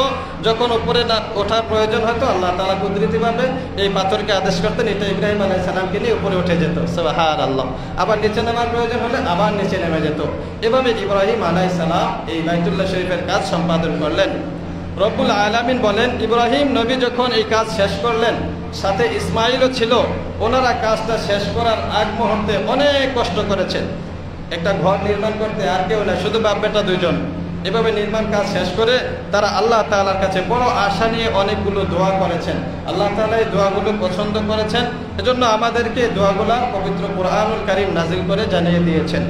যখন উপরে ওঠার প্রয়োজন হতো আল্লাহ তাআলা কুদরতিভাবে এই পাথরকে আদেশ করতেন, এটা ইব্রাহিম আলাইহিস সালামকে নিয়ে উপরে উঠে যেত। সুবহানাল্লাহ। আবার নিচে নামার প্রয়োজন হলে আবার নিচে নেমে যেত। এভাবে ইব্রাহিম আলাইহিস সালাম এই বাইতুল্লাহ শরীফের কাজ সম্পাদন করলেন। রব্বুল আলামিন বলেন ইব্রাহিম নবী যখন এই কাজ শেষ করলেন, সাথে ইসমাঈলও ছিল, ওনারা কাজটা শেষ করার আগ মুহূর্তে অনেক কষ্ট করেছেন। একটা ঘর নির্মাণ করতে আর কেউ না, শুধু বাপ বেটা দুইজন। এভাবে নির্মাণ কাজ শেষ করে তারা আল্লাহ তাআলার কাছে বড় আশা নিয়ে অনেকগুলো দোয়া করেছেন। আল্লাহ তাআলা এই দোয়াগুলো পছন্দ করেছেন, এজন্য আমাদেরকে দোয়াগুলা পবিত্র কুরআনুল কারীম নাজিল করে জানিয়ে দিয়েছেন।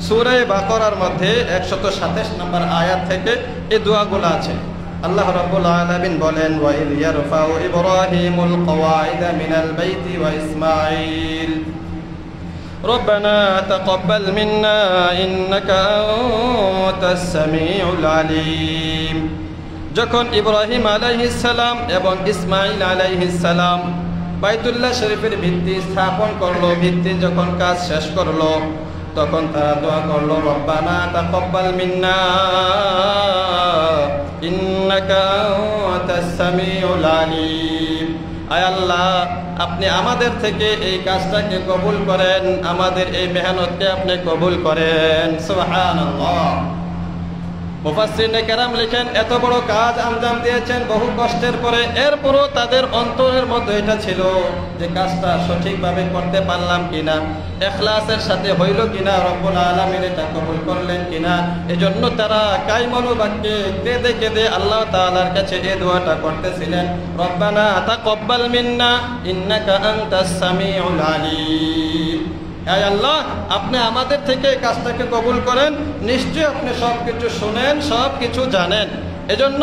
সূরা বাকারার মধ্যে 127 নম্বর আয়াত থেকে এই দোয়াগুলো আছে। আল্লাহ রাব্বুল আলামিন বলেন ওয়াইদ ইয়ারফাউ ইব্রাহিমুল কওয়াইদা মিনাল বাইতি ওয়া ইসমাঈল রব্বানা তাকাব্বাল মিন্না ইন্নাকা আনতাস সামিউল আলিম। যখন ইব্রাহিম আলাইহিস সালাম এবং ইসমাঈল আলাইহিস সালাম বাইতুল্লাহ শরীফের ভিত্তি স্থাপন করলো, ভিত্তি যখন কাজ শেষ করলো, তখন তারা দোয়া করলো, রব্বানা তাকাব্বাল মিন্না ইন্নাকা আনতাস সামিউল আলিম। আয় আল্লাহ, আপনি আমাদের থেকে এই কাজটাকে কবুল করেন, আমাদের এই মেহনতকে আপনি কবুল করেন। সুবহানাল্লাহ। মুফাসসিরিনে কেরাম লিখেন, এত বড় কাজ আঞ্জাম দিয়েছেন বহু কষ্টের পরে, এরপরও তাদের অন্তরের মধ্যে এটা ছিল যে কাজটা সঠিকভাবে করতে পারলাম কিনা, ইখলাসের সাথে হইল কিনা, রব্বুল আলামিন এটা কবুল করলেন কিনা। এজন্য তারা কায়মনোবাক্যে কেঁদে কেঁদে আল্লাহ তাআলার কাছে এই দোয়াটা করতেছিলেন, রব্বানা তাকাব্বাল মিন্না ইন্নাকা আনতাস সামিউল আলিম। হে আল্লাহ, আপনি আমাদের থেকে এই কাজটাকে কবুল করেন, নিশ্চয়ই আপনি সব কিছু শুনেন, সব কিছু জানেন। এজন্য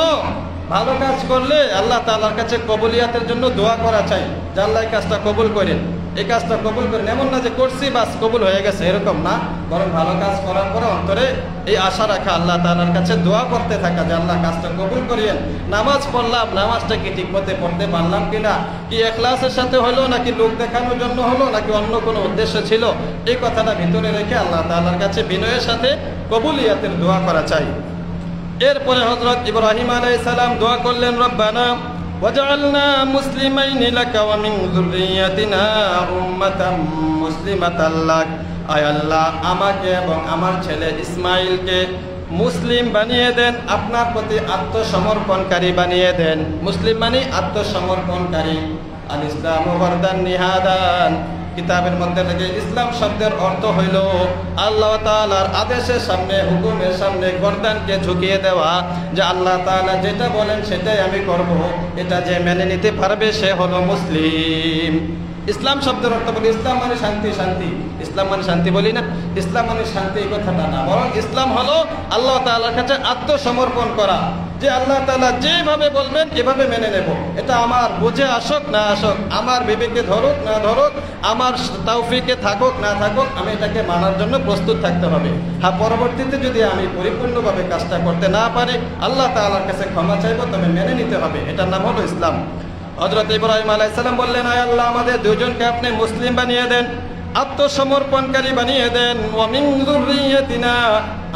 ভালো কাজ করলে আল্লাহ তাআলার কাছে কবুলিয়াতের জন্য দোয়া করা চাই যে আল্লাহ এই কাজটা কবুল করেন, এই কাজটা কবুল করেন। এমন না যে করছি বাস কবুল হয়ে গেছে, এরকম না, বরং ভালো কাজ করার পরে অন্তরে এই আশা রাখা, আল্লাহ তাআলার কাছে দোয়া করতে থাকা যে আল্লাহ কাজটা কবুল করিয়েন। নামাজ পড়লাম, নামাজটা কি ঠিক মতে পড়তে পারলাম কিনা, কি ইখলাসের সাথে হলো নাকি লোক দেখানোর জন্য হলো নাকি অন্য কোনো উদ্দেশ্য ছিল, এই কথাটা ভিতরে রেখে আল্লাহ তাআলার কাছে বিনয়ের সাথে কবুলিয়াতের দোয়া করা চাই। এরপরে হযরত ইব্রাহিম আলাইহিস সালাম দোয়া করলেন, রব্বানা ওয়াজআলনা মুসলিমাইনি লাকা ওয়া মিন যুররিয়াতিনা উম্মাতাম মুসলিমাতাল লাক। আয় আল্লাহ, আমাকে এবং আমার ছেলে ইসমাইলকে মুসলিম বানিয়ে দেন, আপনার প্রতি আত্মসমর্পণকারী বানিয়ে দেন। মুসলিম মানে আত্মসমর্পণকারী। আল ইসলামু ওয়ারদান নিহাদান, কিতাবের মধ্যে থেকে ইসলাম শব্দের অর্থ হইল আল্লাহ তাআলার আদেশের সামনে, হুকুমের সামনে গর্দানকে ঝুঁকিয়ে দেওয়া, যে আল্লাহ তাআলা যেটা বলেন সেটাই আমি করব, এটা যে মেনে নিতে পারবে সে হলো মুসলিম। ইসলাম শব্দের অর্থ বলি, ইসলাম মানে শান্তি, শান্তি, ইসলাম মানে শান্তি বলি না, ইসলাম মানে শান্তি এই কথাটা না, বরং ইসলাম হলো আল্লাহ তাআলার কাছে আত্মসমর্পণ করা, যে আল্লাহ তাআলা যেভাবে বলবেন এভাবে মেনে নেব। এটা আমার বুঝে আসুক না আসুক, আমার বিবেকে ধরুক না ধরুক, আমার তৌফিকে থাকুক না থাকুক, আমি এটাকে মানার জন্য প্রস্তুত থাকতে হবে। হ্যাঁ, পরবর্তীতে যদি আমি পরিপূর্ণভাবে কাজটা করতে না পারি আল্লাহ তাআলার কাছে ক্ষমা চাইব, তবে মেনে নিতে হবে। এটার নাম হলো ইসলাম। হযরত ইব্রাহিম আলাইহিস সালাম বললেন, আয় আল্লাহ, আমাদের দুজনকে আপনি মুসলিম বানিয়ে দেন, আত্মসমর্পণকারী বানিয়ে দেন। ওয়া মিন যুররিয়াতিনা,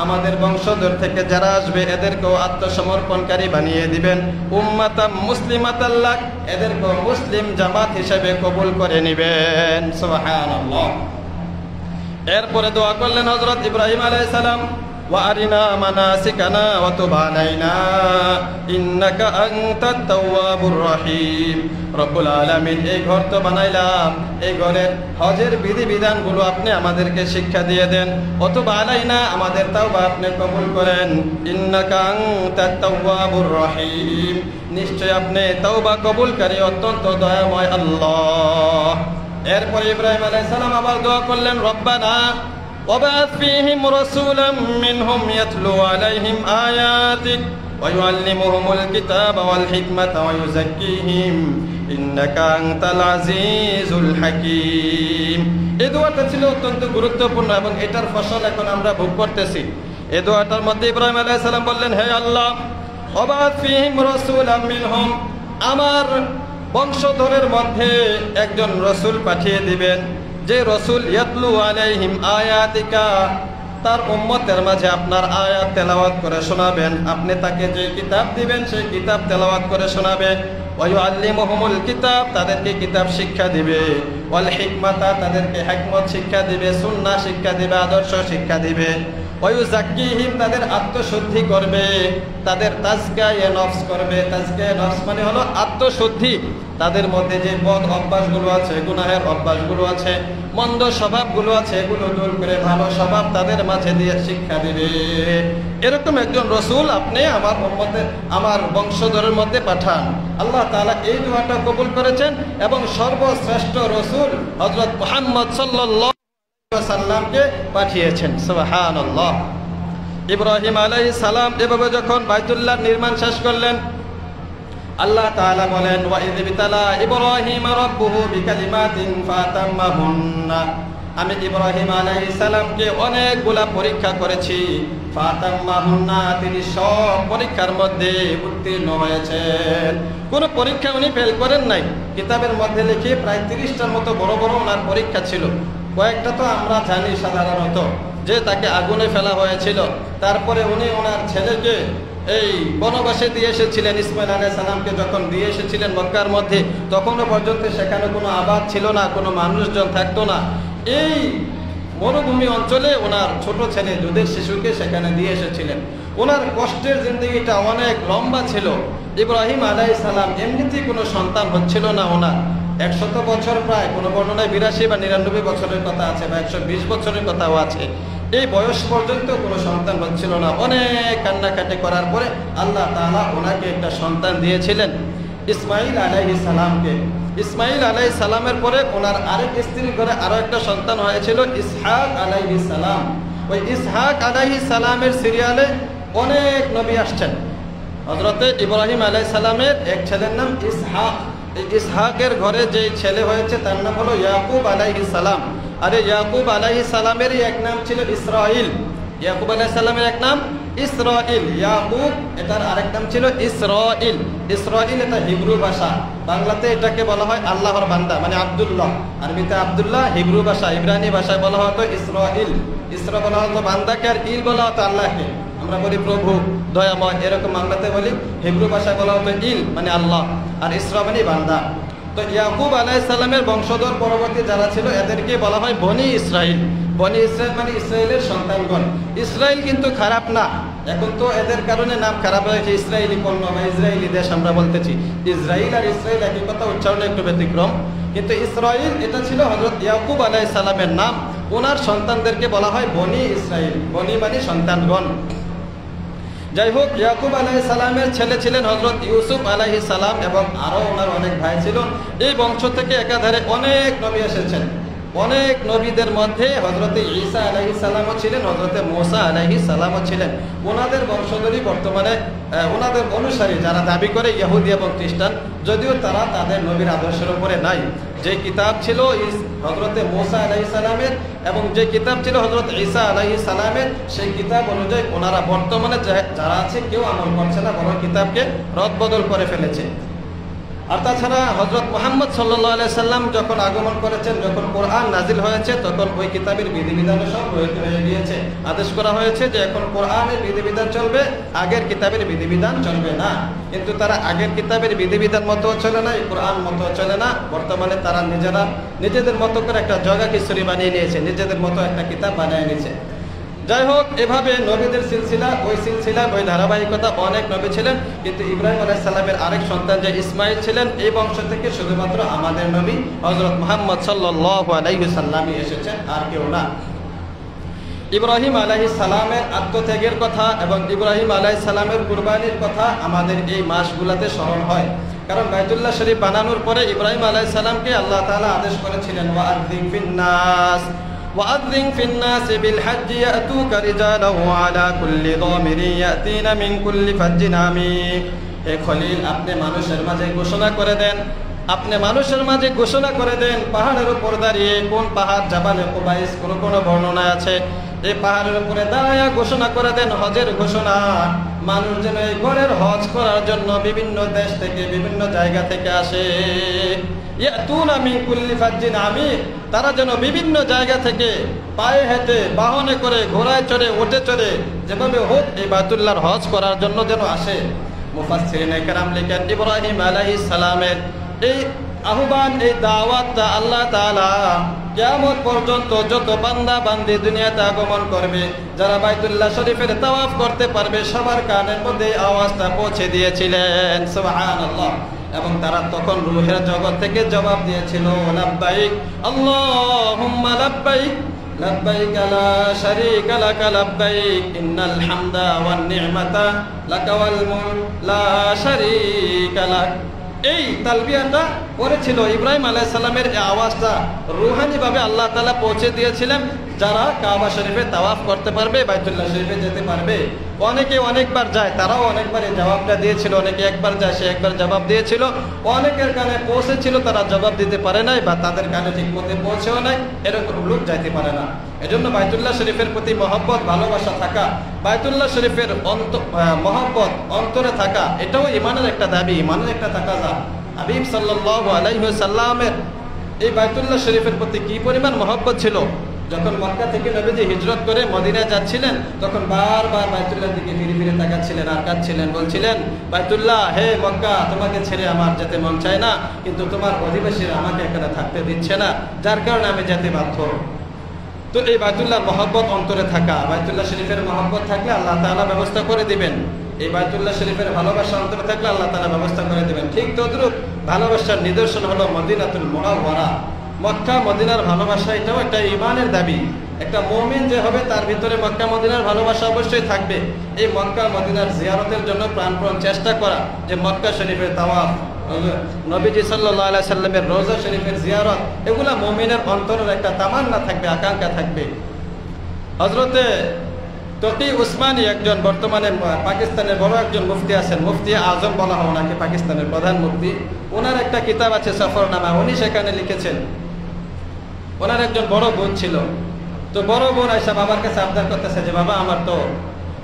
আমাদের বংশধর থেকে যারা আসবে এদেরকেও আত্মসমর্পণকারী বানিয়ে দিবেন। উম্মাতাম মুসলিমাতাল লাক, এদেরকেও মুসলিম জামাত হিসেবে কবুল করে নেবেন। সুবহানাল্লাহ। এরপরে দোয়া করলেন হযরত ইব্রাহিম আলাইহিস সালাম, ওয়া আরিনা মানাসিকানা ওয়া তুব আলাইনা ইন্নাকা আনতাত তাওয়াবুর রহিম। রব্বুল আলামিন, এই ঘর তো বানাইলাম, এই ঘরের হজের বিধিবিধানগুলো আপনি আমাদেরকে শিক্ষা দিয়ে দেন। ওয়া তুব আলাইনা, আমাদের তাওবা আপনি কবুল করেন। ইন্নাকা আনতাত তাওয়াবুর রহিম, নিশ্চয় আপনি তাওবা কবুলকারী অত্যন্ত দয়াময় আল্লাহ। এরপর ইব্রাহিম আলাইহিস সালাম আবার দোয়া করলেন, রব্বানা وبعث فيهم رسولا منهم يتلو عليهم آياتك ويعلمهم الكتاب والحكمة ويزكيهم إنك أنت العزيز الحكيم। এই দোয়াটা ছিল অত্যন্ত গুরুত্বপূর্ণ এবং এটার ফসল এখন আমরা ভোগ করতেছি। এই দোয়াটার মধ্যে ইব্রাহিম আলাইহিস সালাম বললেন, হে আল্লাহ, وبعث فيهم رسولا منهم, আমার বংশধরের মধ্যে একজন রসুল পাঠিয়ে দিবেন, যে রসুল ইয়াতলু আলাইহিম আয়াতিকা, তার উম্মতের মাঝে আপনার আয়াত তেলাওয়াত করে শোনাবেন। আপনি তাকে যে কিতাব দিবেন সেই কিতাব তেলাওয়াত করে শোনাবে। ওয়া ইউআল্লিমুহুমুল কিতাব, তাদেরকে কিতাব শিক্ষা দিবে। ওয়াল হিকমাতা, তাদেরকে হিকমত শিক্ষা দিবে, সুন্নাহ শিক্ষা দিবে, আদর্শ শিক্ষা দিবে। ওয়া ইউযাক্কিহিম, তাদের আত্মশুদ্ধি করবে, তাদের তাজকিয়া নফস করবে। তাজকিয়া নফস মানে হলো আত্মশুদ্ধি। তাদের মধ্যে যে বদ অভ্যাসগুলো আছে, গুনাহের অভ্যাসগুলো আছে, মন্দ স্বভাবগুলো আছে, এগুলো দূর করে ভালো স্বভাব তাদের মাঝে দিয়ে শিক্ষা দিবে। এরকম একজন রসুল আপনি আমার উম্মতের, আমার বংশধরের মধ্যে পাঠান। আল্লাহ তাআলা এই দোয়াটা কবুল করেছেন এবং সর্বশ্রেষ্ঠ রসুল হযরত মুহাম্মদ সাল্লাল্লাহু আলাইহি ওয়াসাল্লামকে পাঠিয়েছেন। সুবহানাল্লাহ। ইব্রাহিম আলাইহিস সালাম এভাবে যখন বাইতুল্লাহ নির্মাণ শেষ করলেন, আল্লাহ তাআলা বলেন, ওয়া ইয বিতালা ইব্রাহিম রাব্বুহু বিকালিমাতিন ফাতাম্মাহুন্না, আমি ইব্রাহিম আলাইহিস সালামকে অনেকগুলা পরীক্ষা করেছি। ফাতাম্মাহুন্না, তিনি সব পরীক্ষার মধ্যে উত্তীর্ণ হয়েছেন। কোনো পরীক্ষা উনি ফেল করেন নাই। কিতাবের মধ্যে লিখে প্রায় 30টার মতো বড় বড় ওনার পরীক্ষা ছিল। কয়েকটা তো আমরা জানি সাধারণত, যে তাকে আগুনে ফেলা হয়েছিল। তারপরে উনি ওনার ছেলেকে এই বনবাসে দিয়ে এসেছিলেন, ইসমাইল আলাইহিস সালামকে যখন দিয়ে এসেছিলেন মক্কার মধ্যে, তখনও পর্যন্ত সেখানে কোনো আবাদ ছিল না, কোনো মানুষজন থাকতো না। এই মরুভূমি অঞ্চলে ওনার ছোট ছেলে দুধের শিশুকে সেখানে দিয়ে এসেছিলেন। ওনার কষ্টের জিন্দগিটা অনেক লম্বা ছিল। ইব্রাহিম আলাইহিস সালাম এমনিতেই কোনো সন্তান হচ্ছিল না ওনার। 100 বছর, প্রায় কোনো বর্ণনায় 82 বা 99 বছরের কথা আছে, বা 120 বছরের কথাও আছে। এই বয়স পর্যন্ত কোনো সন্তান হচ্ছিল না। অনেক কান্নাকাটি করার পরে আল্লাহ তাআলা ওনাকে একটা সন্তান দিয়েছিলেন, ইসমাইল আলাইহিস সালামকে। ইসমাইল আলাইহিস সালামের পরে ওনার আরেক স্ত্রীর ঘরে আরো একটা সন্তান হয়েছিল, ইসহাক আলাইহিস সালাম। ওই ইসহাক আলাইহিস সালামের সিরিয়ালে অনেক নবী আসছেন। হযরতে ইব্রাহিম আলাইহিস সালামের এক ছেলের নাম ইসহাক। এই ইসহাকের ঘরে যে ছেলে হয়েছে তার নাম হলো ইয়াকুব আলাইহিস সালাম। আর ইয়াকুব আলাইহিস সালামেরই এক নাম ছিল ইসরাইল। ইয়াকুব আলাইহিস সালামের এক নাম ইসরাইল, ইয়াকুব এটার আরেক নাম ছিল ইসরাইল। ইসরাইল এটা হিব্রু ভাষা, বাংলাতে এটাকে বলা হয় আল্লাহর বান্দা, মানে আব্দুল্লাহ। আরবিতে আব্দুল্লাহ, হিব্রু ভাষা ইব্রানি ভাষায় বলা হতো ইসরাইল। ইসরা বলা হতো বান্দাকে, আর ইল বলা হতো আল্লাহকে। আমরা বলি প্রভু, দয়াময়, এরকম বাংলাতে বলি। হিব্রু ভাষায় বলা হতো ইল মানে আল্লাহ, আর ইসরা মানে বান্দা। তো ইয়াকুব আলাইহিস সালামের বংশধর পরবর্তী যারা ছিল এদেরকে বলা হয় বনি ইসরাইল। বনি ইসরাইল মানে ইসরায়েলের সন্তানগণ। ইসরায়েল কিন্তু খারাপ না, এখন তো এদের কারণে নাম খারাপ হয়েছে, ইসরায়েলি পণ্য বা ইসরায়েলি দেশ আমরা বলতেছি। ইসরায়েল আর ইসরায়েল একই কথা, উচ্চারণে একটু ব্যতিক্রম। কিন্তু ইসরায়েল এটা ছিল হযরত ইয়াকুব আলাইহিস সালামের নাম। ওনার সন্তানদেরকে বলা হয় বনি ইসরাইল। বনি মানে সন্তানগণ। যাই হোক, ইয়াকুব আলাইহিস সালামের ছেলে ছিলেন হযরত ইউসুফ আলাইহিস সালাম, এবং আরও ওনার অনেক ভাই ছিল। এই বংশ থেকে একাধারে অনেক নবী এসেছেন। অনেক নবীদের মধ্যে হযরতে ঈসা আলাইহিস সালামও ছিলেন, হযরতে মুসা আলাইহিস সালামও ছিলেন। ওনাদের বংশধরই বর্তমানে ওনাদের অনুসারী যারা দাবি করে ইহুদি এবং খ্রিস্টান, যদিও তারা তাদের নবীর আদর্শের উপরে নাই। যে কিতাব ছিল হযরতে মুসা আলাইহিস সালামের এবং যে কিতাব ছিল হযরত ঈসা আলাইহিস সালামের, সেই কিতাব অনুযায়ী ওনারা বর্তমানে যারা আছে কেউ আমল করছে না, বরং কিতাবকে রদবদল করে ফেলেছে। আর তাছাড়া হযরত মুহাম্মদ সাল্লাল্লাহু আলাইহি সাল্লাম যখন আগমন করেছেন, যখন কোরআন নাজিল হয়েছে, তখন ওই কিতাবের বিধিবিধান সব হয়ে গিয়েছে। আদেশ করা হয়েছে যে এখন কোরআনের বিধিবিধান চলবে, আগের কিতাবের বিধিবিধান চলবে না। কিন্তু তারা আগের কিতাবের বিধিবিধান মতো চলে না, কোরআন মতো চলে না। বর্তমানে তারা নিজেদের মতো করে একটা জগা খিচুড়ি বানিয়ে নিয়েছে, নিজেদের মতো একটা কিতাব বানিয়ে নিয়েছে। যাই হোক, এভাবে নবীদের সিলসিলা, ওই ধারাবাহিকতা, অনেক নবী ছিলেন। কিন্তু ইব্রাহিম আলাইহিস সালামের আরেক সন্তান যে ইসমাইল ছিলেন, এই বংশ থেকে শুধুমাত্র আমাদের নবী হযরত মুহাম্মদ সাল্লাল্লাহু আলাইহি সাল্লামই এসেছেন, আর কেউ না। ইব্রাহিম আলাইহিস সালামের আত্মত্যাগের কথা এবং ইব্রাহিম আলাইহিস সালামের কুরবানির কথা আমাদের এই মাসগুলোতে স্মরণ হয়। কারণ বাইতুল্লাহ শরীফ বানানোর পরে ইব্রাহিম আলাইহিস সালামকে আল্লাহ তাআলা আদেশ করেছিলেন, وأذن في الناس بالحج يأتوك رجالا وعلى كل ضامر يأتين من كل فج عميق। হে খলিল, আপনি মানুষের মাঝে ঘোষণা করে দেন, পাহাড়ের উপর দাঁড়িয়ে, কোন পাহাড়, জাবালে কুবাইস, কোন বর্ণনায় আছে, এই পাহাড়ের উপরে দাঁড়ায়া ঘোষণা করে দেন হজের ঘোষণা। মানুষ যেন এই ঘরের হজ করার জন্য বিভিন্ন দেশ থেকে, বিভিন্ন জায়গা থেকে আসে। ইয়াতুনা মিন কুল্লি ফাজ্জিন আমিক, তারা যেন বিভিন্ন জায়গা থেকে পায়ে হেঁটে, বাহনে করে, ঘোড়ায় চড়ে, উটে চড়ে, যেভাবে হোক এই বাইতুল্লাহর হজ করার জন্য যেন আসে। মুফাসসিরিনে কেরাম লিখেন, ইব্রাহিম আলাইহিস সালামের এই আহ্বান, এই দাওয়াতটা আল্লাহ তাআলা কিয়ামত পর্যন্ত যত বান্দা বান্দি দুনিয়াতে আগমন করবে, যারা বাইতুল্লাহ শরীফের তাওয়াফ করতে পারবে, সবার কানের মধ্যে আওয়াজটা পৌঁছে দিয়েছিলেন, সুবহানাল্লাহ। এবং তারা তখন রূহের জগৎ থেকে জবাব দিয়েছিল, লাব্বাইক আল্লাহুম্মা লাব্বাইক, লাব্বাইক লা শারীকা লাকা লাব্বাইক, ইন্নাল হামদা ওয়ান নি'মাতা লাকা ওয়াল মুলক লা শারীকা লাক। এই তালবিয়াটা করেছিল ইব্রাহিম আলাইহিস সালামের। এই আওয়াজটা রুহানিভাবে আল্লাহ তাআলা পৌঁছে দিয়েছিলেন, যারা কাবা শরীফে তাওয়াফ করতে পারবে, বাইতুল্লাহ শরীফে যেতে পারবে। অনেকে অনেকবার যায়, তারাও অনেকবার এই জবাবটা দিয়েছিল। অনেকে একবার যায়, সে একবার জবাব দিয়েছিল। অনেকের কানে পৌঁছেছিল, তারা জবাব দিতে পারে নাই, বা তাদের কানে ঠিক মতো পৌঁছেও নাই, এরকম লোক যাইতে পারে না। এজন্য বাইতুল্লাহ শরীফের প্রতি মহব্বত, ভালোবাসা থাকা, বাইতুল্লাহ শরীফের মহব্বত অন্তরে থাকা, এটাও ইমানের একটা দাবি, ইমানের একটা তাকাজা। হাবিব সাল্লাল্লাহু আলাইহি ওয়াসাল্লামের এই বাইতুল্লাহ শরীফের প্রতি কি পরিমাণ মহব্বত ছিল, যখন মক্কা থেকে নবীজি হিজরত করে মদিনায় যাচ্ছিলেন তখন বারবার বাইতুল্লাহর দিকে ফিরে ফিরে তাকাচ্ছিলেন আর কাঁদছিলেন, বলছিলেন, বাইতুল্লাহ, হে মক্কা, তোমাকে ছেড়ে আমার যেতে মন চায় না, কিন্তু তোমার অধিবাসীরা আমাকে এখানে থাকতে দিচ্ছে না, যার কারণে আমি যেতে বাধ্য। তো এই বাইতুল্লাহর মহব্বত অন্তরে থাকা, বাইতুল্লাহ শরীফের মহব্বত থাকলে আল্লাহ তাআলা ব্যবস্থা করে দিবেন। এই বাইতুল্লাহ শরীফের ভালোবাসা অন্তরে থাকলে আল্লাহ তাআলা ব্যবস্থা করে দিবেন। ঠিক তদ্রূপ ভালোবাসার নিদর্শন হলো মদিনাতুল মুনাওয়ারা, মক্কা মদিনার ভালোবাসা। এটাও একটা ঈমানের দাবি। একটা মুমিন যে হবে তার ভিতরে মক্কা মদিনার ভালোবাসা অবশ্যই থাকবে। এই মক্কা মদিনার জিয়ারতের জন্য প্রাণপণ চেষ্টা করা, যে মক্কা শরীফের তাওয়াফ, নবীজি সাল্লাল্লাহু আলাইহি সাল্লামের রওজা শরীফের জিয়ারত, এগুলা মুমিনের অন্তরের একটা তামান্না থাকবে, আকাঙ্ক্ষা থাকবে। হযরতে তকি উসমানী একজন বর্তমানে পাকিস্তানের বড় একজন মুফতি আছেন, মুফতি আজম বলা হয় ওনাকে, পাকিস্তানের প্রধান মুফতি। ওনার একটা কিতাব আছে সফরনামা, উনি সেখানে লিখেছেন ওনার একজন বড় বোন ছিল। তো বড় বোন আয়েশা বাবার কাছে আবদার করতেছে যে, বাবা, আমার তো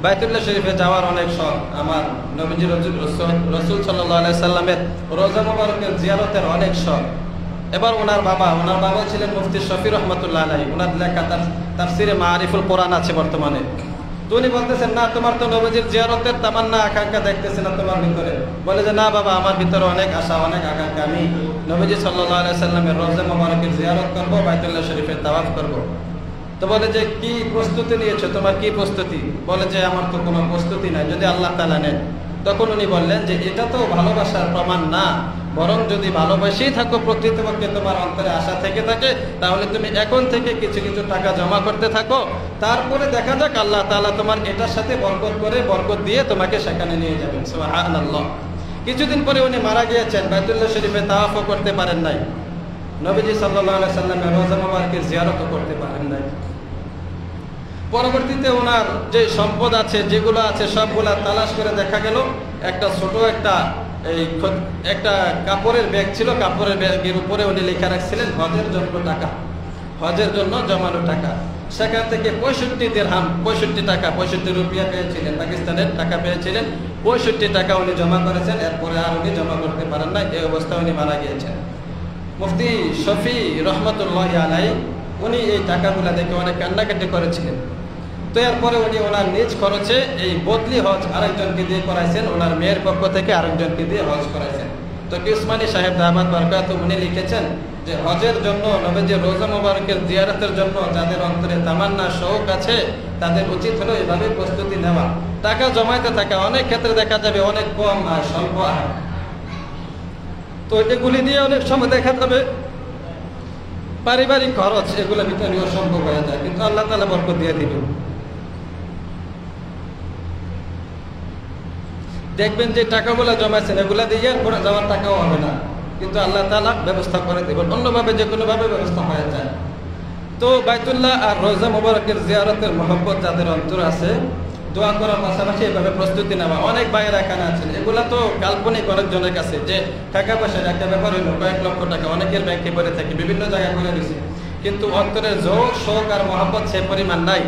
বাইতুল্লাহ শরীফে যাওয়ার অনেক শখ, আমার নবীজি রাসূল সাল্লাল্লাহু আলাইহি সাল্লামের রওজা মুবারকের জিয়ারতের অনেক শখ। এবার ওনার বাবা ছিলেন মুফতি শফি রহমাতুল্লাহ আলাইহি, ওনার লেখা তাফসিরে মাআরিফুল কোরআন আছে বর্তমানে। তো উনি বলতেছেন, না, তোমার তো নবীজির জিয়ারতের তামান্না আকাঙ্ক্ষা দেখতেছে না তোমার ভিতরে। বলে যে, না বাবা, আমার ভিতরে অনেক আশা, অনেক আকাঙ্ক্ষা, আমি নবীজি সাল্লাল্লাহু আলাইহি সাল্লামের রওজা মুবারকের জিয়ারত করব, বাইতুল্লাহ শরীফের তাওয়াফ করব। তো বলে যে, কি প্রস্তুতি নিয়েছো, তোমার কি প্রস্তুতি? বলে যে, আমার তো কোনো প্রস্তুতি নাই, যদি আল্লাহ তাআলা নেন। তখন উনি বললেন যে, এটা তো ভালোবাসার প্রমাণ না, বরং যদি ভালোবাসেই থাকো, প্রকৃতপক্ষে তোমার অন্তরে আশা থেকে থাকে, তাহলে তুমি এখন থেকে কিছু কিছু টাকা জমা করতে থাকো, তারপরে দেখা যাক আল্লাহ তাআলা তোমার এটার সাথে বরকত দিয়ে তোমাকে সেখানে নিয়ে যাবেন। সুবহানাল্লাহ। কিছুদিন পরে উনি মারা গিয়েছেন, বাইতুল্লাহ শরীফে তাওয়াফও করতে পারেন নাই, নবীজি সাল্লাল্লাহু আলাইহি সাল্লামের রওজা মুবারকের জিয়ারতও করতে পারেন নাই। পরবর্তীতে ওনার যে সম্পদ আছে, যেগুলো আছে, সবগুলা তালাশ করে দেখা গেল একটা ছোট একটা কাপড়ের ব্যাগ ছিল, কাপড়ের ব্যাগের উপরে উনি লেখা রাখছিলেন হজের জন্য টাকা, হজের জন্য জমানো টাকা। সেখান থেকে 65 দিরহাম, 65 টাকা, 65 রুপিয়া পেয়েছিলেন, পাকিস্তানের টাকা পেয়েছিলেন। 65 টাকা উনি জমা করেছেন, এরপরে আর উনি জমা করতে পারেন না, এই অবস্থায় উনি মারা গিয়েছেন। মুফতি শফি রহমতুল্লাহি আলাইহি উনি এই টাকাগুলা দেখে অনেক কান্নাকাটি করেছিলেন। তো এরপরে উনি ওনার নিজ খরচে এই বদলি হজ আরেকজনকে দিয়ে করাইছেন, ওনার মেয়ের পক্ষ থেকে আরেকজনকে দিয়ে হজ করাইছেন। তো উসমানী সাহেব দামাত বারকাত উনি লিখেছেন যে, হজের জন্য, নবীজির রওজা মুবারকের জিয়ারতের জন্য যাদের অন্তরে তামান্না, শৌক আছে, তাদের উচিত হলো এভাবে প্রস্তুতি নেওয়া, টাকা জমাইতে থাকা। অনেক ক্ষেত্রে দেখা যাবে অনেক কম আর স্বল্প আয়, তো এগুলি দিয়ে অনেক সময় দেখা যাবে পারিবারিক খরচ, এগুলো ভিতরে অসম্ভব হয়ে যায়, কিন্তু আল্লাহ তাআলা বরকত দিয়ে দিবেন। দেখবেন যে টাকাগুলো জমাইছেন, এগুলা দিয়ে ঘুরে যাওয়ার টাকাও হবে না, কিন্তু আল্লাহ তাআলা ব্যবস্থা করে দেবেন, অন্যভাবে যে কোনোভাবে ব্যবস্থা হয়ে যায়। তো বাইতুল্লাহ আর রওজা মুবারকের জিয়ারতের মহব্বত যাদের অন্তর আছে, দোয়া করার পাশাপাশি এভাবে প্রস্তুতি নেওয়া। অনেক ভাইয়েরা এখানে আছেন, এগুলা তো কাল্পনিক অনেকজনের কাছে, যে টাকা পয়সার একটা ব্যাপার হইল, কয়েক লক্ষ টাকা অনেকের ব্যাংকে পড়ে থাকে, বিভিন্ন জায়গায় করে দিচ্ছে, কিন্তু অন্তরের জোর, শোক আর মহব্বত সে পরিমাণ নাই।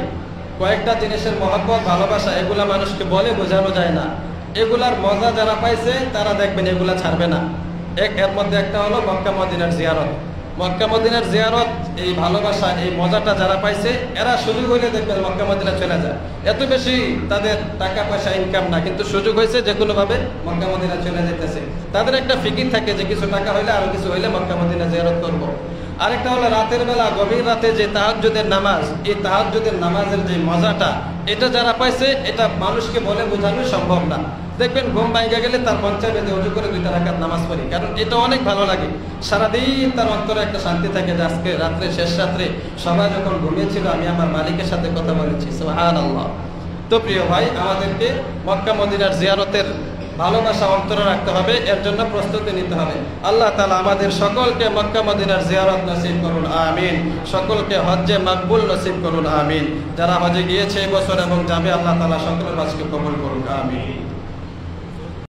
কয়েকটা জিনিসের মহব্বত, ভালোবাসা, এগুলা মানুষকে বলে বোঝানো যায় না। এগুলার মজা যারা পাইছে তারা দেখবেন এগুলা ছাড়বে না। এর মধ্যে একটা হলো মক্কা মদিনার জিয়ারত। মক্কা মদিনার জিয়ারত, এই ভালোবাসা, এই মজাটা যারা পাইছে, এরা সুযোগ হইলে দেখবেন মক্কা মদিনা চলে যায়। এত বেশি তাদের টাকা পয়সা ইনকাম না, কিন্তু সুযোগ হয়েছে যে কোনোভাবে মক্কা মদিনা চলে যেতেছে। তাদের একটা ফিকির থাকে যে কিছু টাকা হইলে, আরো কিছু হইলে মক্কা মদিনা জিয়ারত করব। আরেকটা হলো রাতের বেলা, গভীর রাতে যে তাহাজ্জুদের নামাজ, এই তাহাজ্জুদের নামাজের যে মজাটা, এটা যারা পাইছে, এটা মানুষকে বলে বোঝানো সম্ভব না। দেখবেন ঘুম ভাঙা গেলে তার পঞ্চায় বেঁধে উজু করে 2 রাকাত নামাজ পড়ি, কারণ এটা অনেক ভালো লাগে। সারাদিন তার অন্তরে একটা শান্তি থাকে যে আজকে রাত্রে, শেষ রাত্রে সবাই যখন ঘুমিয়েছিল, আমি আমার মালিকের সাথে কথা বলেছি। সুবহানাল্লাহ। তো প্রিয় ভাই, আমাদেরকে মক্কা মদিনার জিয়ারতের ভালোবাসা অন্তরে রাখতে হবে, এর জন্য প্রস্তুতি নিতে হবে। আল্লাহ তাআলা আমাদের সকলকে মক্কা মদিনার জিয়ারত নসিব করুন, আমিন। সকলকে হজ্জে মাকবুল নসিব করুন, আমিন। যারা হজে গিয়েছে এই বছর এবং যাবে, আল্লাহ তাআলা সকলের হজকে কবুল করুন, আমিন।